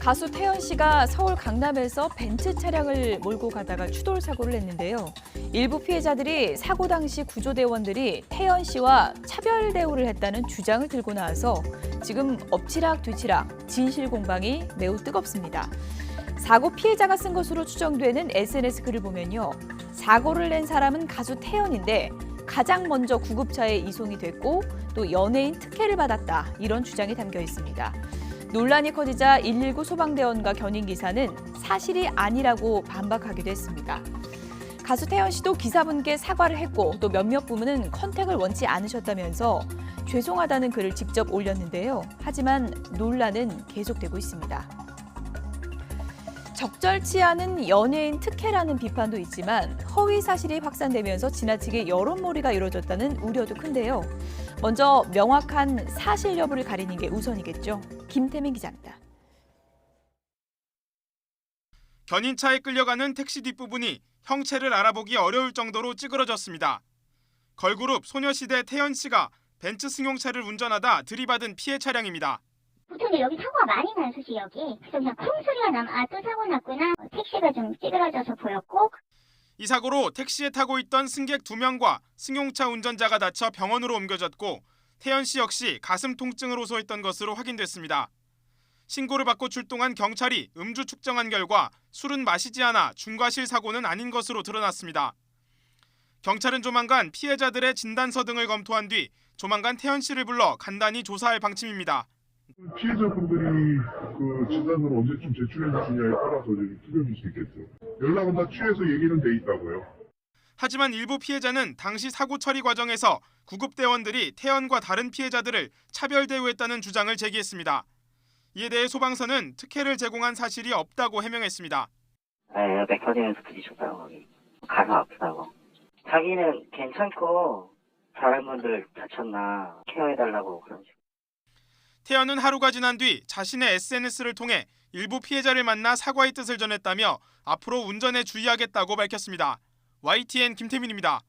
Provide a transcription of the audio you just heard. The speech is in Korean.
가수 태연 씨가 서울 강남에서 벤츠 차량을 몰고 가다가 추돌 사고를 냈는데요. 일부 피해자들이 사고 당시 구조대원들이 태연 씨와 차별 대우를 했다는 주장을 들고 나와서 지금 엎치락 뒤치락 진실 공방이 매우 뜨겁습니다. 사고 피해자가 쓴 것으로 추정되는 SNS 글을 보면요. 사고를 낸 사람은 가수 태연인데 가장 먼저 구급차에 이송이 됐고 또 연예인 특혜를 받았다. 이런 주장이 담겨 있습니다. 논란이 커지자 119 소방대원과 견인기사는 사실이 아니라고 반박하기도 했습니다. 가수 태연 씨도 기사분께 사과를 했고 또 몇몇 부문은 컨택을 원치 않으셨다면서 죄송하다는 글을 직접 올렸는데요. 하지만 논란은 계속되고 있습니다. 적절치 않은 연예인 특혜라는 비판도 있지만 허위 사실이 확산되면서 지나치게 여론몰이가 이루어졌다는 우려도 큰데요. 먼저 명확한 사실 여부를 가리는 게 우선이겠죠. 김태민 기자입니다. 견인차에 끌려가는 택시 뒷부분이 형체를 알아보기 어려울 정도로 찌그러졌습니다. 걸그룹 소녀시대 태연 씨가 벤츠 승용차를 운전하다 들이받은 피해 차량입니다. 보통 여기 사고가 많이 나요, 솔직히 여기. 그래서 그냥 쿵 소리가 나면 아, 또 사고 났구나. 택시가 좀 찌그러져서 보였고. 이 사고로 택시에 타고 있던 승객 2명과 승용차 운전자가 다쳐 병원으로 옮겨졌고 태연 씨 역시 가슴 통증을 호소했던 것으로 확인됐습니다. 신고를 받고 출동한 경찰이 음주 측정한 결과 술은 마시지 않아 중과실 사고는 아닌 것으로 드러났습니다. 경찰은 조만간 피해자들의 진단서 등을 검토한 뒤 조만간 태연 씨를 불러 간단히 조사할 방침입니다. 피해자분들이 그 진단서를 언제쯤 제출해 주시냐에 따라서 좀 틀려질 수 있겠죠. 연락은 다 취해서 얘기는 돼 있다고요. 하지만 일부 피해자는 당시 사고 처리 과정에서 구급대원들이 태연과 다른 피해자들을 차별 대우했다는 주장을 제기했습니다. 이에 대해 소방서는 특혜를 제공한 사실이 없다고 해명했습니다. 네, 맥 터지면서 부딪혔다고 거기. 가슴 아프다고. 자기는 괜찮고 다른 분들 다쳤나 케어해달라고 그런 식으로. 태연은 하루가 지난 뒤 자신의 SNS를 통해 일부 피해자를 만나 사과의 뜻을 전했다며 앞으로 운전에 주의하겠다고 밝혔습니다. YTN 김태민입니다.